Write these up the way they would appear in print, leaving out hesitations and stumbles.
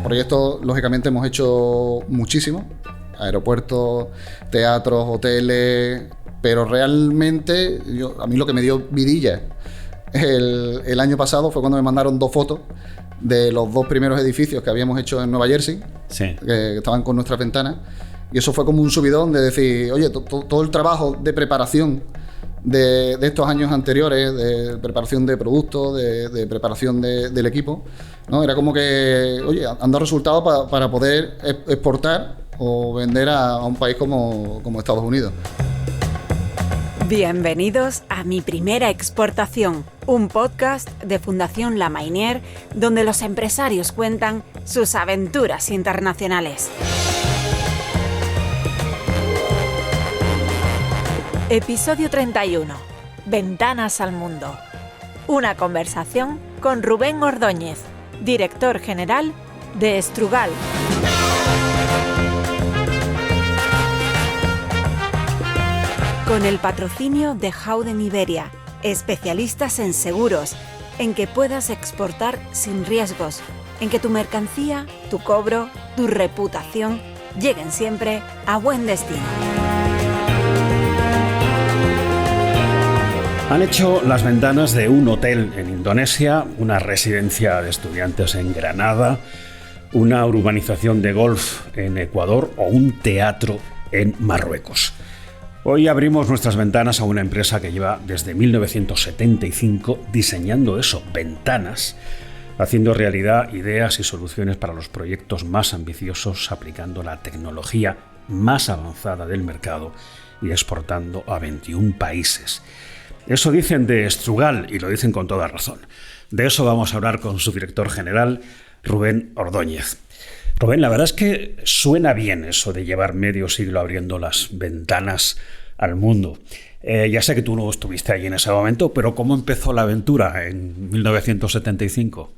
Proyectos, lógicamente, hemos hecho muchísimos. Aeropuertos, teatros, hoteles... Pero realmente, a mí lo que me dio vidilla el año pasado fue cuando me mandaron 2 fotos de los 2 primeros edificios que habíamos hecho en Nueva Jersey, sí, que estaban con nuestras ventanas. Y eso fue como un subidón de decir, oye, todo el trabajo de preparación de estos años anteriores, de preparación de productos, de preparación del equipo, ¿no? Era como que, oye, han dado resultados para poder exportar o vender a un país como Estados Unidos. Bienvenidos a Mi Primera Exportación, un podcast de Fundación La Mainière, donde los empresarios cuentan sus aventuras internacionales. Episodio 31. Ventanas al mundo. Una conversación con Rubén Ordóñez, director general de Strugal. Con el patrocinio de Howden Iberia, especialistas en seguros, en que puedas exportar sin riesgos, en que tu mercancía, tu cobro, tu reputación lleguen siempre a buen destino. Han hecho las ventanas de un hotel en Indonesia, una residencia de estudiantes en Granada, una urbanización de golf en Ecuador o un teatro en Marruecos. Hoy abrimos nuestras ventanas a una empresa que lleva desde 1975 diseñando ventanas, haciendo realidad ideas y soluciones para los proyectos más ambiciosos, aplicando la tecnología más avanzada del mercado y exportando a 21 países. Eso dicen de Strugal y lo dicen con toda razón. De eso vamos a hablar con su director general, Rubén Ordóñez. Rubén, la verdad es que suena bien eso de llevar medio siglo abriendo las ventanas al mundo. Ya sé que tú no estuviste allí en ese momento, pero ¿cómo empezó la aventura en 1975?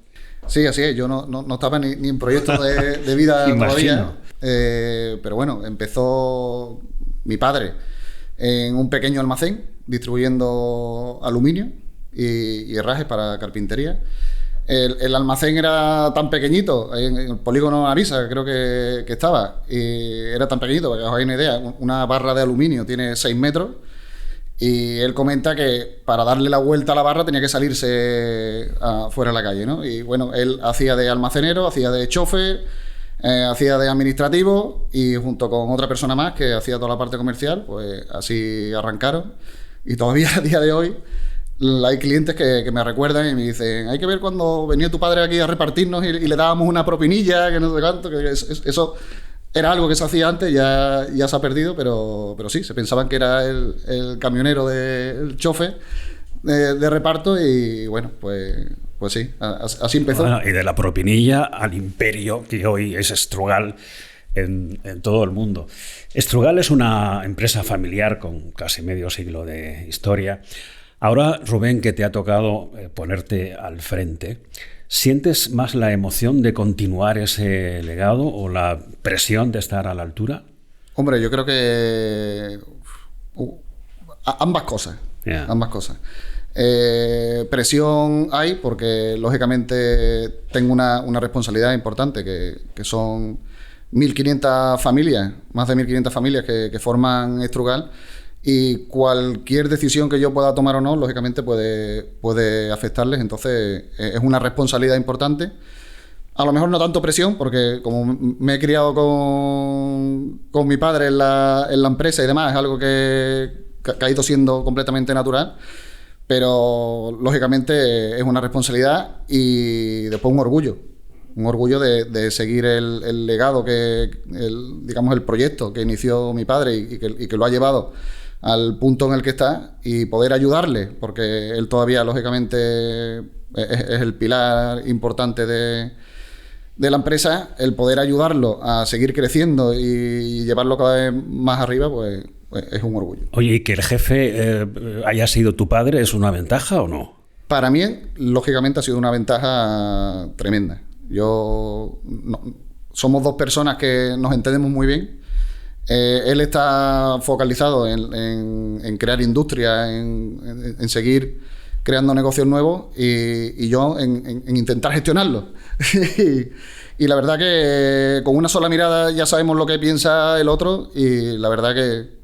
Sí, así es. Yo no estaba ni en proyectos de vida todavía. Pero bueno, empezó mi padre en un pequeño almacén distribuyendo aluminio y herrajes para carpintería. El almacén era tan pequeñito, en el polígono Arisa creo que estaba, y era tan pequeñito, para que os hagáis una idea, una barra de aluminio tiene 6 metros, y él comenta que para darle la vuelta a la barra tenía que salirse fuera a la calle, ¿no? Y bueno, él hacía de almacenero, hacía de chofer, hacía de administrativo, y junto con otra persona más que hacía toda la parte comercial, pues así arrancaron, y todavía a día de hoy hay clientes que me recuerdan y me dicen, hay que ver cuando venía tu padre aquí a repartirnos y le dábamos una propinilla, que no sé cuánto, que eso era algo que se hacía antes, ya se ha perdido, pero sí, se pensaban que era el camionero, el chofer de reparto, y bueno, pues sí, así empezó. Bueno, y de la propinilla al imperio que hoy es Strugal en todo el mundo. Strugal es una empresa familiar con casi medio siglo de historia. Ahora, Rubén, que te ha tocado ponerte al frente, ¿sientes más la emoción de continuar ese legado o la presión de estar a la altura? Hombre, yo creo que ambas cosas. Yeah. Ambas cosas. Presión hay porque, lógicamente, tengo una responsabilidad importante, que son 1.500 familias, más de 1.500 familias que forman Strugal. Y cualquier decisión que yo pueda tomar o no, lógicamente puede afectarles. Entonces es una responsabilidad importante. A lo mejor no tanto presión, porque como me he criado con mi padre en la empresa y demás, es algo que ha ido siendo completamente natural. Pero lógicamente es una responsabilidad y después un orgullo. Un orgullo de seguir el legado, digamos el proyecto que inició mi padre y que lo ha llevado al punto en el que está, y poder ayudarle, porque él todavía, lógicamente, es el pilar importante de la empresa. El poder ayudarlo a seguir creciendo y llevarlo cada vez más arriba, pues es un orgullo. Oye, ¿y que el jefe haya sido tu padre es una ventaja o no? Para mí, lógicamente, ha sido una ventaja tremenda. Somos 2 personas que nos entendemos muy bien. Él está focalizado en crear industria, en seguir creando negocios nuevos, y yo en intentar gestionarlos. Y la verdad que con una sola mirada ya sabemos lo que piensa el otro y la verdad que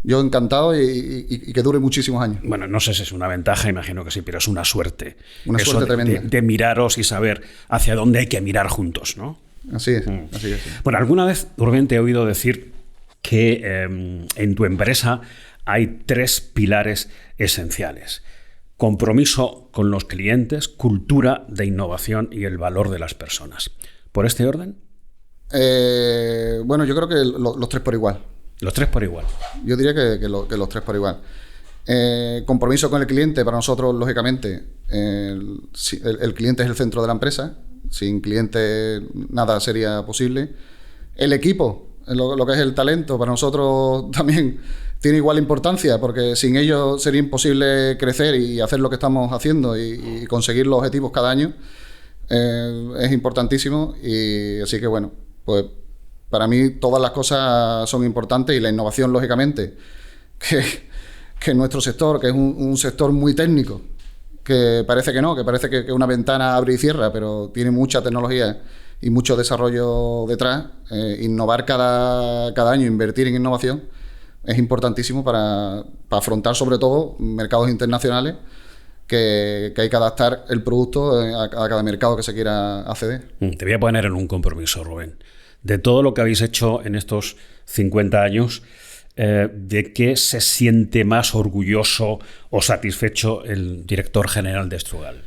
yo encantado y que dure muchísimos años. Bueno, no sé si es una ventaja, imagino que sí, pero es una suerte. Una suerte tremenda. De miraros y saber hacia dónde hay que mirar juntos, ¿no? Así es, así es. Bueno, alguna vez, Rubén, te he oído decir que en tu empresa hay 3 pilares esenciales: compromiso con los clientes, cultura de innovación y el valor de las personas. ¿Por este orden? Bueno, yo creo que los 3 por igual. Los 3 por igual. Yo diría que los 3 por igual. Compromiso con el cliente, para nosotros, lógicamente, el cliente es el centro de la empresa. Sin cliente nada sería posible. El equipo, lo que es el talento, para nosotros también tiene igual importancia, porque sin ellos sería imposible crecer y hacer lo que estamos haciendo y conseguir los objetivos cada año. Es importantísimo y así que bueno, pues para mí todas las cosas son importantes y la innovación, lógicamente, que nuestro sector, que es un sector muy técnico, que parece que una ventana abre y cierra, pero tiene mucha tecnología y mucho desarrollo detrás. Innovar cada año, invertir en innovación es importantísimo para afrontar sobre todo mercados internacionales que hay que adaptar el producto a cada mercado que se quiera acceder. Te voy a poner en un compromiso, Rubén. De todo lo que habéis hecho en estos 50 años, ¿de qué se siente más orgulloso o satisfecho el director general de Strugal?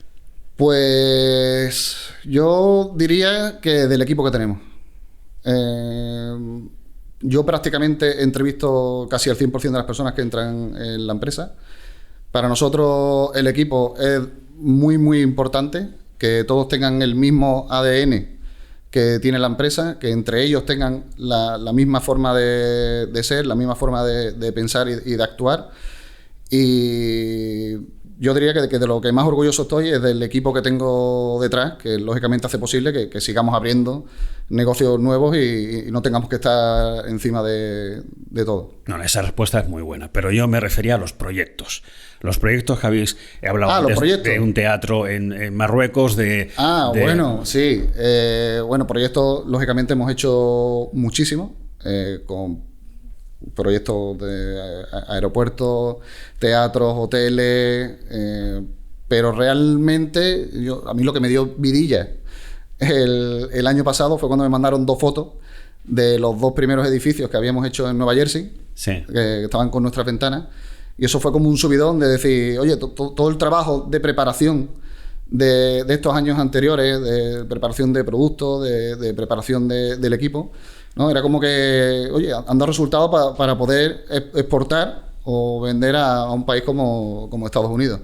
Pues yo diría que del equipo que tenemos. Yo prácticamente entrevisto casi al 100% de las personas que entran en la empresa. Para nosotros el equipo es muy, muy importante, que todos tengan el mismo ADN que tiene la empresa, que entre ellos tengan la misma forma de ser, la misma forma de pensar y de actuar. Y yo diría que de lo que más orgulloso estoy es del equipo que tengo detrás, que lógicamente hace posible que sigamos abriendo negocios nuevos y no tengamos que estar encima de todo. No, esa respuesta es muy buena, pero yo me refería a los proyectos. Los proyectos que habéis hablado antes de un teatro en Marruecos, bueno, sí. Bueno, proyectos, lógicamente hemos hecho muchísimo, con proyectos de aeropuertos, teatros, hoteles, pero realmente a mí lo que me dio vidilla el año pasado fue cuando me mandaron 2 fotos de los 2 primeros edificios que habíamos hecho en Nueva Jersey, sí, que estaban con nuestras ventanas, y eso fue como un subidón de decir, oye, todo el trabajo de preparación de estos años anteriores, de preparación de productos, de preparación del equipo, ¿no? Era como que, oye, han dado resultados para poder exportar o vender a un país como Estados Unidos.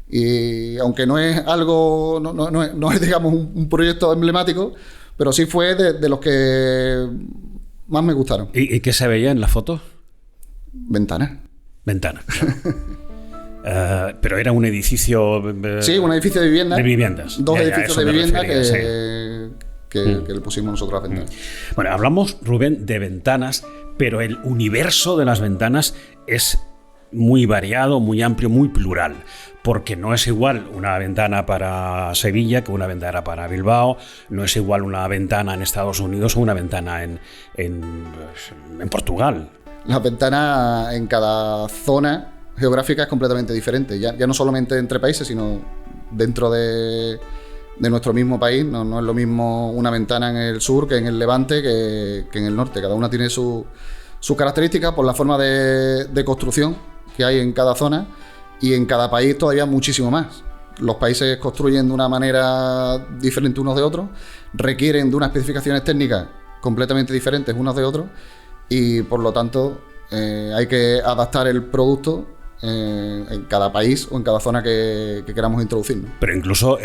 Y aunque no es algo, no es digamos un proyecto emblemático, pero sí fue de los que más me gustaron. ¿Y qué se veía en la foto? Ventanas. Pero era un edificio... sí, un edificio de viviendas. De viviendas. 2 edificios de vivienda que le pusimos nosotros a las ventanas. Bueno, hablamos, Rubén, de ventanas, pero el universo de las ventanas es muy variado, muy amplio, muy plural, porque no es igual una ventana para Sevilla que una ventana para Bilbao, no es igual una ventana en Estados Unidos o una ventana en Portugal. Las ventanas en cada zona geográfica es completamente diferente, ya no solamente entre países, sino dentro de nuestro mismo país. No es lo mismo una ventana en el sur que en el Levante que en el norte. Cada una tiene sus características por la forma de construcción que hay en cada zona, y en cada país todavía muchísimo más. Los países construyen de una manera diferente unos de otros, requieren de unas especificaciones técnicas completamente diferentes unos de otros, y por lo tanto hay que adaptar el producto en cada país o en cada zona que queramos introducir, ¿no? Pero incluso,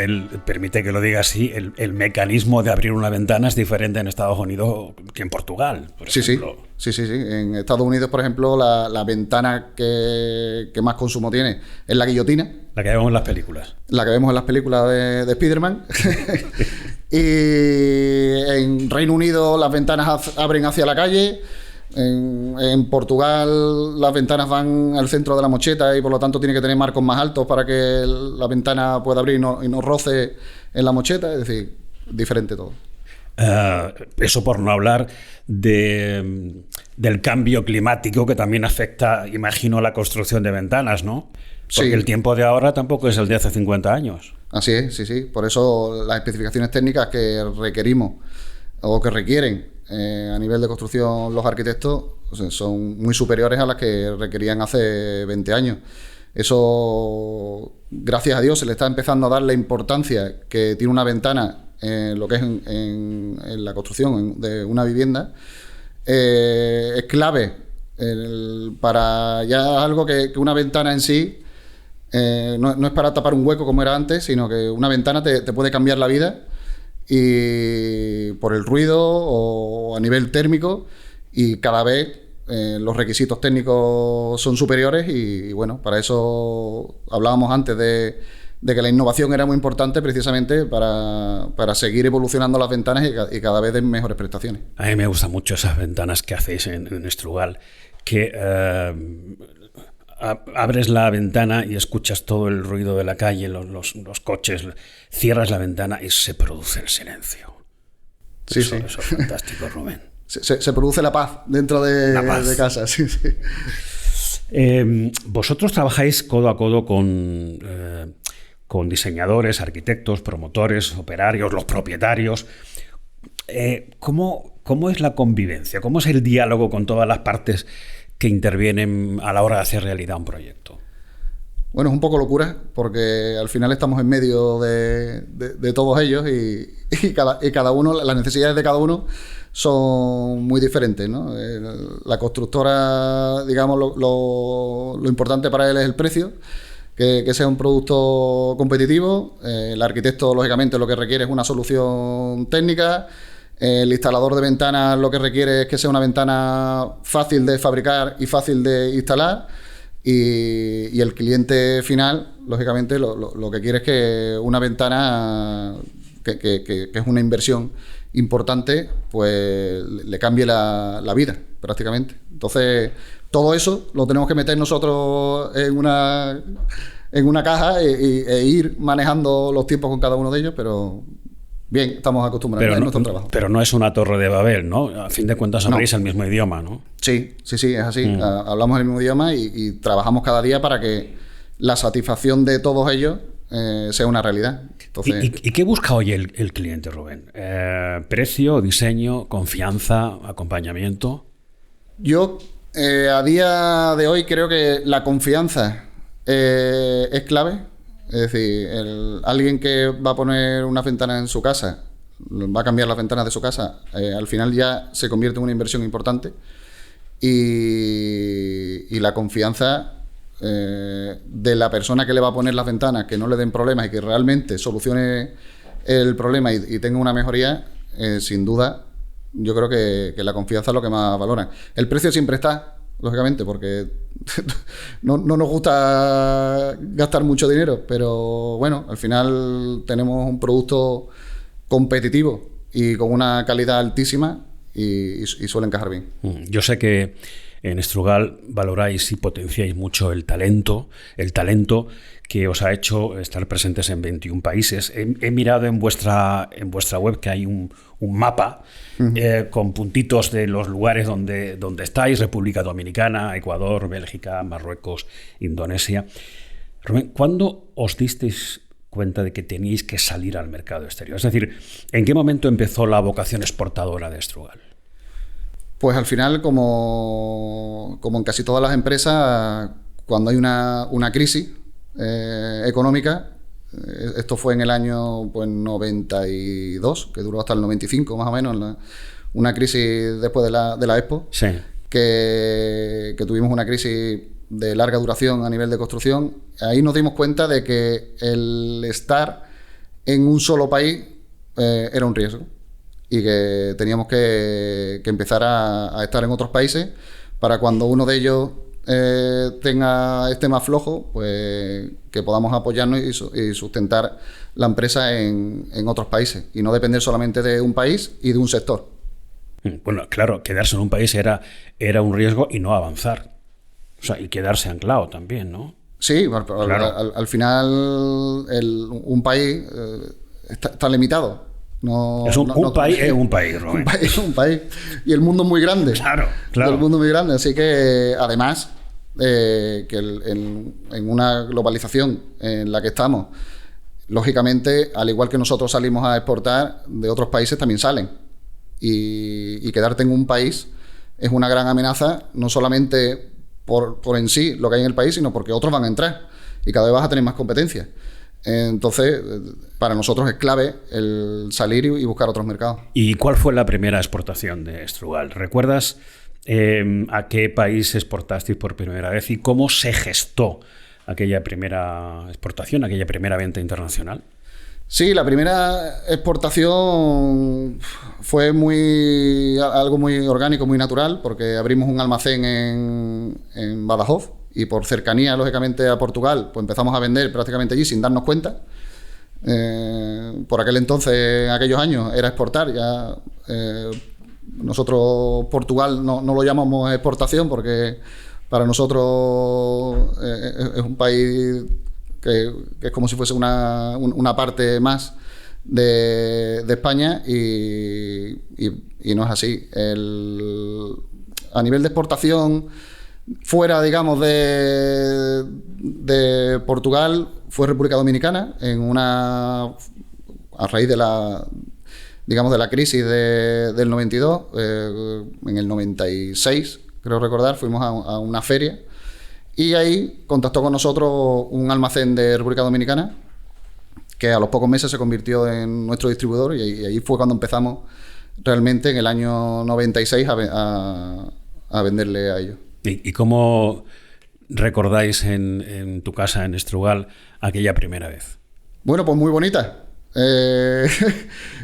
permite que lo diga así, el mecanismo de abrir una ventana es diferente en Estados Unidos que en Portugal, por ejemplo. Sí. En Estados Unidos, por ejemplo, la ventana que más consumo tiene es la guillotina. La que vemos en las películas. La que vemos en las películas de Spider-Man. Y en Reino Unido las ventanas abren hacia la calle. En Portugal las ventanas van al centro de la mocheta y por lo tanto tiene que tener marcos más altos para que la ventana pueda abrir y no roce en la mocheta. Es decir, diferente todo. Eso por no hablar del cambio climático que también afecta, imagino, la construcción de ventanas, ¿no? Porque el tiempo de ahora tampoco es el de hace 50 años. Así es, sí. Por eso las especificaciones técnicas que requerimos o que requieren a nivel de construcción los arquitectos, o sea, son muy superiores a las que requerían hace 20 años. Eso, gracias a Dios, se le está empezando a dar la importancia que tiene una ventana en lo que es en la construcción de una vivienda. Es clave para ya algo que una ventana en sí no es para tapar un hueco como era antes, sino que una ventana te puede cambiar la vida, y por el ruido o a nivel térmico, y cada vez los requisitos técnicos son superiores, y bueno, para eso hablábamos antes de que la innovación era muy importante, precisamente para seguir evolucionando las ventanas y cada vez den mejores prestaciones. A mí me gustan mucho esas ventanas que hacéis en Estrugal, que abres la ventana y escuchas todo el ruido de la calle, los coches, cierras la ventana y se produce el silencio. Sí. Eso es fantástico, Rubén. Se produce la paz dentro de casa. Sí. Vosotros trabajáis codo a codo con diseñadores, arquitectos, promotores, operarios, los propietarios. ¿Cómo es la convivencia? ¿Cómo es el diálogo con todas las partes que intervienen a la hora de hacer realidad un proyecto? Bueno, es un poco locura, porque al final estamos en medio de todos ellos, y cada uno, las necesidades de cada uno son muy diferentes, ¿no? La constructora, digamos, lo importante para él es el precio, que sea un producto competitivo. El arquitecto, lógicamente, lo que requiere es una solución técnica. El instalador de ventanas lo que requiere es que sea una ventana fácil de fabricar y fácil de instalar. Y el cliente final, lógicamente, lo que quiere es que una ventana que es una inversión importante, pues le cambie la vida, prácticamente. Entonces, todo eso lo tenemos que meter nosotros en una caja e ir manejando los tiempos con cada uno de ellos, pero bien, estamos acostumbrados a nuestro trabajo. Pero no es una torre de Babel, ¿no? A fin de cuentas habláis el mismo idioma, ¿no? Sí, es así. Hablamos el mismo idioma y trabajamos cada día para que la satisfacción de todos ellos sea una realidad. Entonces, ¿Y qué busca hoy el cliente, Rubén? ¿Precio, diseño, confianza, acompañamiento? Yo, a día de hoy, creo que la confianza es clave. Es decir, alguien que va a poner una ventana en su casa, va a cambiar las ventanas de su casa, al final ya se convierte en una inversión importante. Y la confianza de la persona que le va a poner las ventanas, que no le den problemas y que realmente solucione el problema y tenga una mejoría, sin duda, yo creo que la confianza es lo que más valoran. El precio siempre está, lógicamente, porque no nos gusta gastar mucho dinero, pero bueno, al final tenemos un producto competitivo y con una calidad altísima, y suele encajar bien. Yo sé que en Estrugal valoráis y potenciáis mucho el talento que os ha hecho estar presentes en 21 países. He mirado en vuestra web que hay un mapa con puntitos de los lugares donde estáis: República Dominicana, Ecuador, Bélgica, Marruecos, Indonesia. Rubén, ¿cuándo os disteis cuenta de que teníais que salir al mercado exterior? Es decir, ¿en qué momento empezó la vocación exportadora de Estrugal? Pues al final, como en casi todas las empresas, cuando hay una crisis económica, esto fue en el año 92, que duró hasta el 95 más o menos, una crisis después de la Expo, sí, que tuvimos una crisis de larga duración a nivel de construcción. Ahí nos dimos cuenta de que el estar en un solo país era un riesgo, y que teníamos que empezar a estar en otros países para cuando uno de ellos esté más flojo, pues que podamos apoyarnos y sustentar la empresa en otros países, y no depender solamente de un país y de un sector. Bueno, claro, quedarse en un país era un riesgo y no avanzar. O sea, y quedarse anclado también, ¿no? Sí, claro. al final un país está limitado. No, es un país, Rubén. Un país. Y el mundo es muy grande. Claro. El mundo es muy grande. Así que, además, que en una globalización en la que estamos, lógicamente, al igual que nosotros salimos a exportar, de otros países también salen. Y quedarte en un país es una gran amenaza, no solamente por en sí lo que hay en el país, sino porque otros van a entrar y cada vez vas a tener más competencia. Entonces, para nosotros es clave el salir y buscar otros mercados. ¿Y cuál fue la primera exportación de Strugal? ¿Recuerdas a qué país exportasteis por primera vez y cómo se gestó aquella primera exportación, aquella primera venta internacional? Sí, la primera exportación fue algo muy orgánico, muy natural, porque abrimos un almacén en Badajoz y por cercanía, lógicamente, a Portugal, pues empezamos a vender prácticamente allí sin darnos cuenta. Por aquel entonces, en aquellos años, era exportar. Ya nosotros Portugal no lo llamamos exportación porque para nosotros es un país que es como si fuese una parte más de España y no es así. A nivel de exportación, fuera, digamos, de Portugal, fue República Dominicana, a raíz de la crisis del 92, en el 96, creo recordar, fuimos a una feria. Y ahí contactó con nosotros un almacén de República Dominicana que a los pocos meses se convirtió en nuestro distribuidor y ahí fue cuando empezamos realmente en el año 96 a venderle a ellos. ¿Y cómo recordáis en tu casa, en Strugal, aquella primera vez? Bueno, pues muy bonita.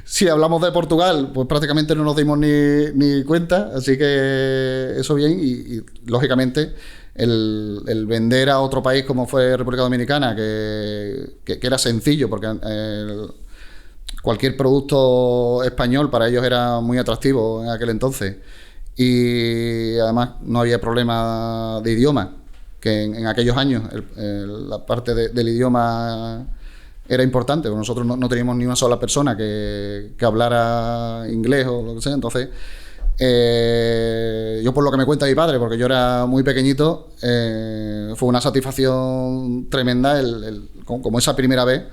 Si hablamos de Portugal, pues prácticamente no nos dimos ni cuenta, así que eso bien y lógicamente el vender a otro país como fue República Dominicana, que era sencillo porque cualquier producto español para ellos era muy atractivo en aquel entonces y además no había problema de idioma, que en aquellos años la parte del idioma era importante, porque nosotros no teníamos ni una sola persona que hablara inglés o lo que sea. Entonces, yo por lo que me cuenta mi padre, porque yo era muy pequeñito, fue una satisfacción tremenda como esa primera vez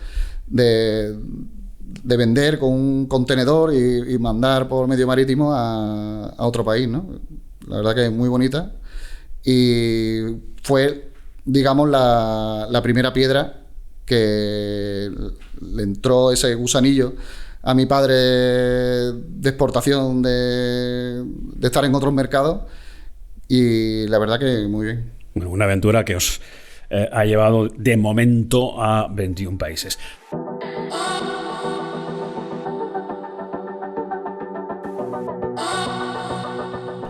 de vender con un contenedor y mandar por medio marítimo a otro país, ¿no? La verdad que es muy bonita y fue, digamos, la primera piedra que le entró ese gusanillo a mi padre de exportación, de estar en otros mercados y la verdad que muy bien. Bueno, una aventura que os ha llevado de momento a 21 países.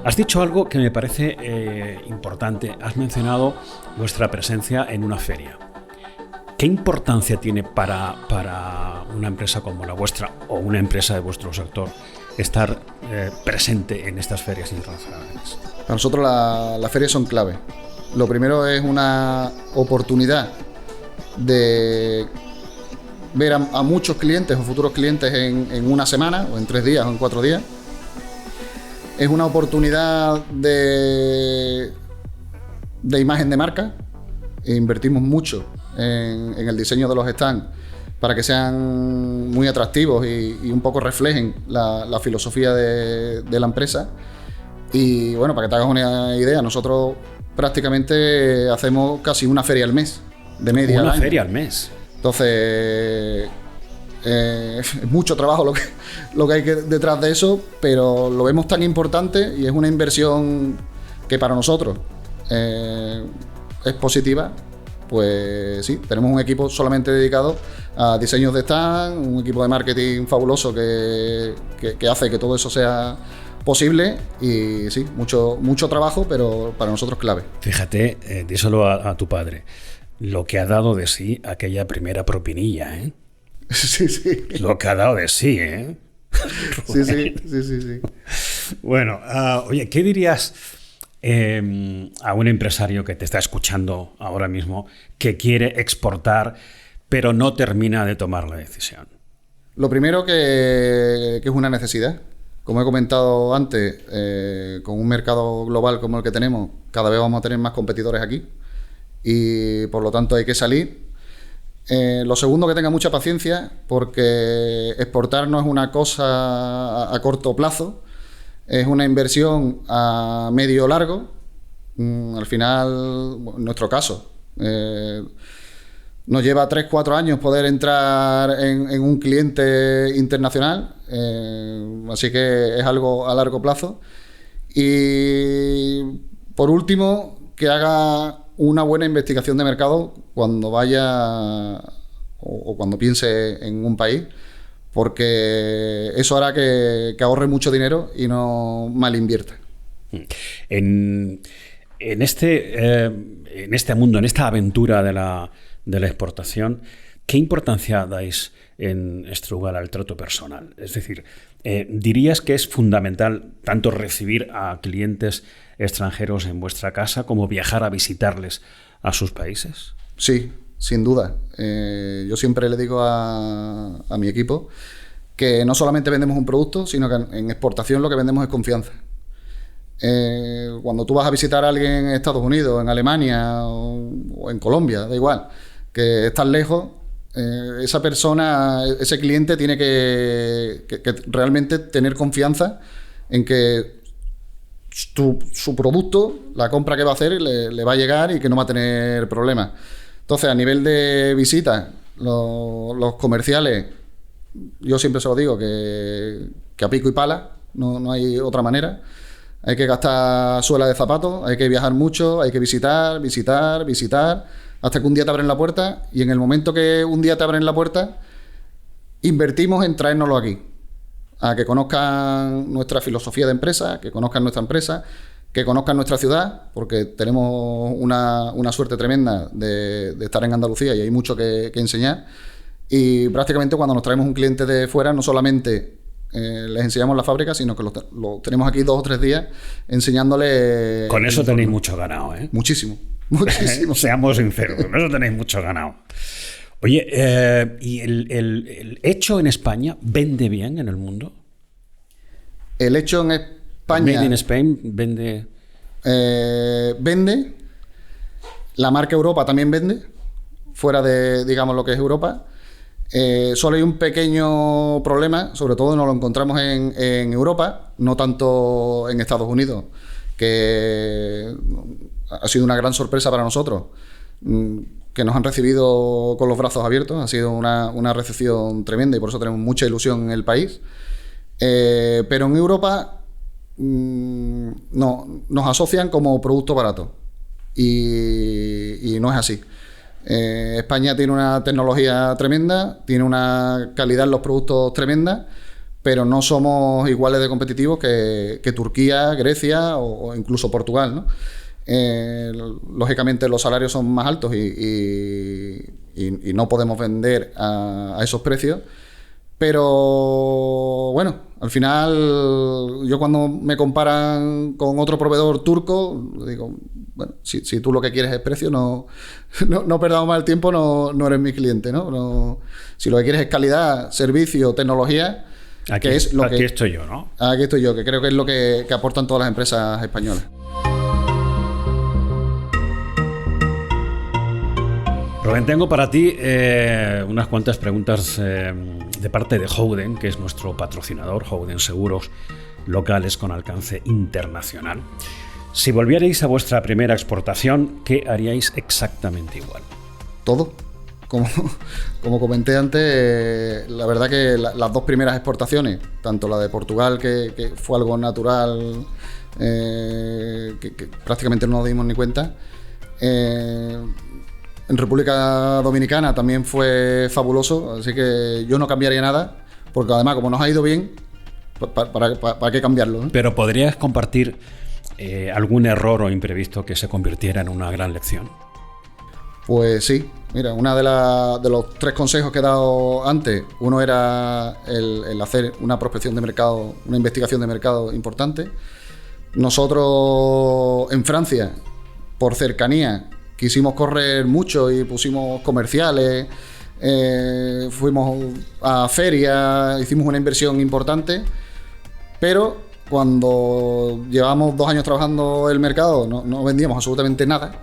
Has dicho algo que me parece importante. Has mencionado vuestra presencia en una feria. ¿Qué importancia tiene para una empresa como la vuestra o una empresa de vuestro sector estar presente en estas ferias internacionales? Para nosotros las ferias son clave. Lo primero es una oportunidad de ver a muchos clientes o futuros clientes en una semana o en 3 días o en 4 días. Es una oportunidad de imagen de marca. Invertimos mucho en el diseño de los stands para que sean muy atractivos y un poco reflejen la filosofía de la empresa. Y bueno, para que te hagas una idea, nosotros prácticamente hacemos casi una feria al mes, de media. Una feria al mes. Entonces, es mucho trabajo lo que hay detrás de eso, pero lo vemos tan importante y es una inversión que para nosotros es positiva. Pues sí, tenemos un equipo solamente dedicado a diseños de stand, un equipo de marketing fabuloso que hace que todo eso sea posible y sí, mucho trabajo, pero para nosotros clave. Fíjate, díselo a tu padre, lo que ha dado de sí aquella primera propinilla, ¿eh? Sí. Lo que ha dado de sí, ¿eh? Sí. Bueno, oye, ¿qué dirías a un empresario que te está escuchando ahora mismo que quiere exportar pero no termina de tomar la decisión? Lo primero que es una necesidad. Como he comentado antes, con un mercado global como el que tenemos, cada vez vamos a tener más competidores aquí y por lo tanto hay que salir. Lo segundo, que tenga mucha paciencia, porque exportar no es una cosa a corto plazo, es una inversión a medio largo. Al final, en nuestro caso, nos lleva 3-4 años poder entrar en un cliente internacional, así que es algo a largo plazo. Y por último, que haga una buena investigación de mercado cuando vaya o cuando piense en un país, porque eso hará que ahorre mucho dinero y no mal invierta. En este mundo, en esta aventura de la exportación, ¿qué importancia dais en Strugal al trato personal? Es decir, ¿dirías que es fundamental tanto recibir a clientes extranjeros en vuestra casa como viajar a visitarles a sus países? Sí, sin duda. Yo siempre le digo a mi equipo que no solamente vendemos un producto, sino que en exportación lo que vendemos es confianza. Cuando tú vas a visitar a alguien en Estados Unidos, en Alemania o en Colombia, da igual, que estás lejos, esa persona, ese cliente tiene que realmente tener confianza en que su producto, la compra que va a hacer, le va a llegar y que no va a tener problemas. Entonces, a nivel de visitas, los comerciales, yo siempre se lo digo, que a pico y pala, no hay otra manera. Hay que gastar suela de zapatos, hay que viajar mucho, hay que visitar, hasta que un día te abren la puerta, y en el momento que un día te abren la puerta, invertimos en traérnoslo aquí, a que conozcan nuestra filosofía de empresa, que conozcan nuestra empresa, que conozcan nuestra ciudad, porque tenemos una suerte tremenda de estar en Andalucía y hay mucho que enseñar. Y prácticamente cuando nos traemos un cliente de fuera, no solamente les enseñamos la fábrica, sino que lo tenemos aquí 2 o 3 días enseñándole. Con eso tenéis mucho ganado, ¿eh? Muchísimo. Seamos sinceros, con eso tenéis mucho ganado. Oye, ¿y el hecho en España vende bien en el mundo? El hecho en España... Made in Spain vende... vende. La marca Europa también vende, fuera de, digamos, lo que es Europa. Solo hay un pequeño problema, sobre todo nos lo encontramos en Europa, no tanto en Estados Unidos, que ha sido una gran sorpresa para nosotros, que nos han recibido con los brazos abiertos. Ha sido una recepción tremenda y por eso tenemos mucha ilusión en el país. Pero en Europa no, nos asocian como producto barato y no es así. España tiene una tecnología tremenda, tiene una calidad en los productos tremenda, pero no somos iguales de competitivos que Turquía, Grecia o incluso Portugal, ¿no? Lógicamente los salarios son más altos y no podemos vender a esos precios, pero bueno, al final yo cuando me comparan con otro proveedor turco digo, bueno, si tú lo que quieres es precio, no perdamos más el tiempo, no eres mi cliente, ¿no? Si lo que quieres es calidad, servicio, tecnología, aquí estoy yo, ¿no? Aquí estoy yo, que creo que es lo que aportan todas las empresas españolas. Rubén, tengo para ti unas cuantas preguntas de parte de Howden, que es nuestro patrocinador, Howden Seguros locales con alcance internacional. Si volvierais a vuestra primera exportación, ¿qué haríais exactamente igual? Todo. Como comenté antes, la verdad que las 2 primeras exportaciones, tanto la de Portugal, que fue algo natural, que prácticamente no nos dimos ni cuenta, en República Dominicana también fue fabuloso, así que yo no cambiaría nada, porque además como nos ha ido bien, ¿para qué cambiarlo, ¿no? Pero ¿podrías compartir algún error o imprevisto que se convirtiera en una gran lección? Pues sí, mira, una de los 3 consejos que he dado antes, uno era el hacer una prospección de mercado, una investigación de mercado importante. Nosotros en Francia, por cercanía, quisimos correr mucho y pusimos comerciales, fuimos a ferias, hicimos una inversión importante, pero cuando llevamos 2 años trabajando el mercado no vendíamos absolutamente nada,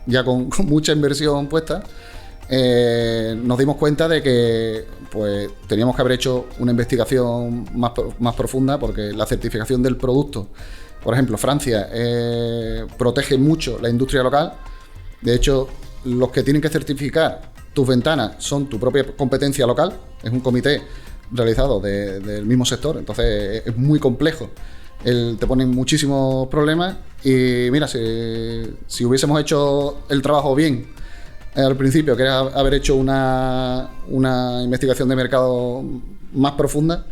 ya con mucha inversión puesta. Nos dimos cuenta de que pues teníamos que haber hecho una investigación más profunda, porque la certificación del producto, por ejemplo, Francia protege mucho la industria local. De hecho, los que tienen que certificar tus ventanas son tu propia competencia local, es un comité realizado del mismo sector, entonces es muy complejo. Te ponen muchísimos problemas y mira, si hubiésemos hecho el trabajo bien al principio, que era haber hecho una investigación de mercado más profunda,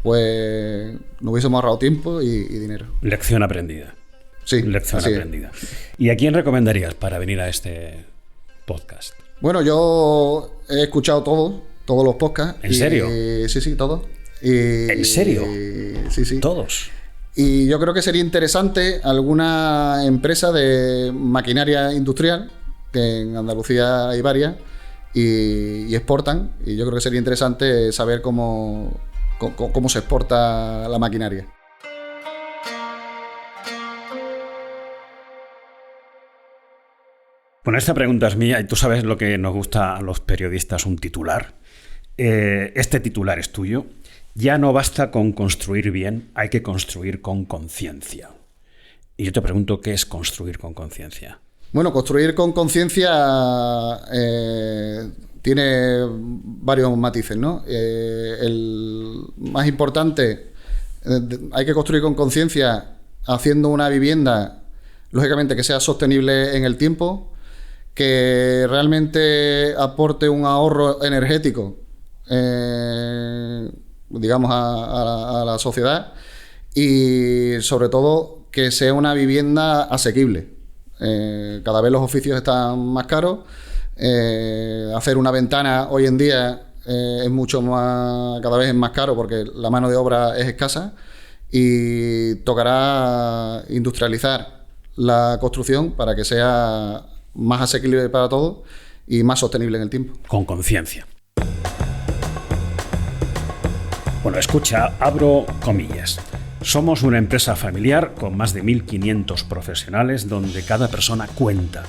pues nos hubiésemos ahorrado tiempo y dinero. Lección aprendida. Sí, lección aprendida. ¿Y a quién recomendarías para venir a este podcast? Bueno, yo he escuchado todos los podcasts. ¿En serio? Sí, todos. ¿En serio? Sí. ¿Todos? Y yo creo que sería interesante alguna empresa de maquinaria industrial, que en Andalucía hay varias, y exportan, y yo creo que sería interesante saber cómo se exporta la maquinaria. Bueno, esta pregunta es mía y tú sabes lo que nos gusta a los periodistas, un titular. Este titular es tuyo. Ya no basta con construir bien, hay que construir con conciencia. Y yo te pregunto, ¿qué es construir con conciencia? Bueno, construir con conciencia tiene varios matices, ¿no? El más importante, hay que construir con conciencia haciendo una vivienda, lógicamente, que sea sostenible en el tiempo, que realmente aporte un ahorro energético, digamos, a la sociedad, y sobre todo que sea una vivienda asequible. Cada vez los oficios están más caros. Hacer una ventana hoy en día es cada vez es más caro, porque la mano de obra es escasa, y tocará industrializar la construcción para que sea más asequible para todos y más sostenible en el tiempo. Con conciencia. Bueno, escucha, abro comillas. Somos una empresa familiar con más de 1.500 profesionales donde cada persona cuenta.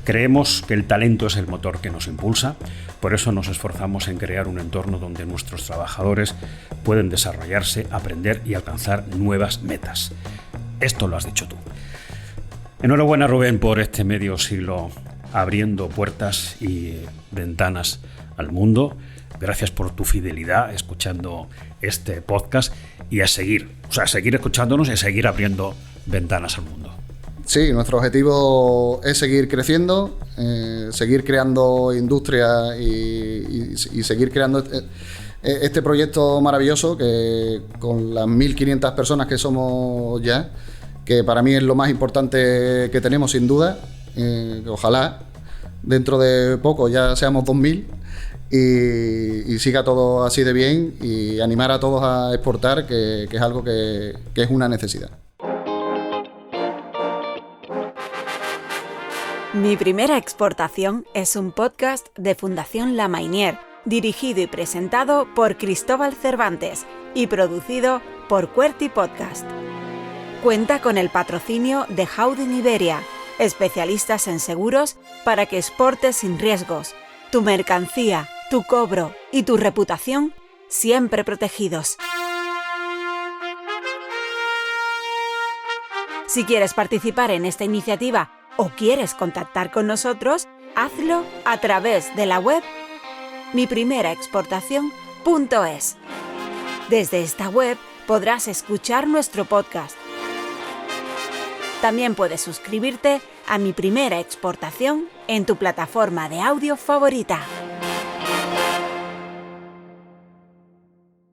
Creemos que el talento es el motor que nos impulsa, por eso nos esforzamos en crear un entorno donde nuestros trabajadores pueden desarrollarse, aprender y alcanzar nuevas metas. Esto lo has dicho tú. Enhorabuena, Rubén, por este medio siglo abriendo puertas y ventanas al mundo. Gracias por tu fidelidad escuchando este podcast y a seguir escuchándonos y a seguir abriendo ventanas al mundo. Sí, nuestro objetivo es seguir creciendo, seguir creando industria y seguir creando este proyecto maravilloso, que con las 1.500 personas que somos ya, que para mí es lo más importante que tenemos, sin duda. Ojalá dentro de poco ya seamos 2.000 y siga todo así de bien, y animar a todos a exportar, que es algo que es una necesidad. Mi primera exportación es un podcast de Fundación La Mainier, dirigido y presentado por Cristóbal Cervantes y producido por QWERTY Podcast. Cuenta con el patrocinio de Howden Iberia, especialistas en seguros para que exportes sin riesgos. Tu mercancía, tu cobro y tu reputación siempre protegidos. Si quieres participar en esta iniciativa o quieres contactar con nosotros, hazlo a través de la web miprimeraexportacion.es. Desde esta web podrás escuchar nuestro podcast. También puedes suscribirte a Mi Primera Exportación en tu plataforma de audio favorita.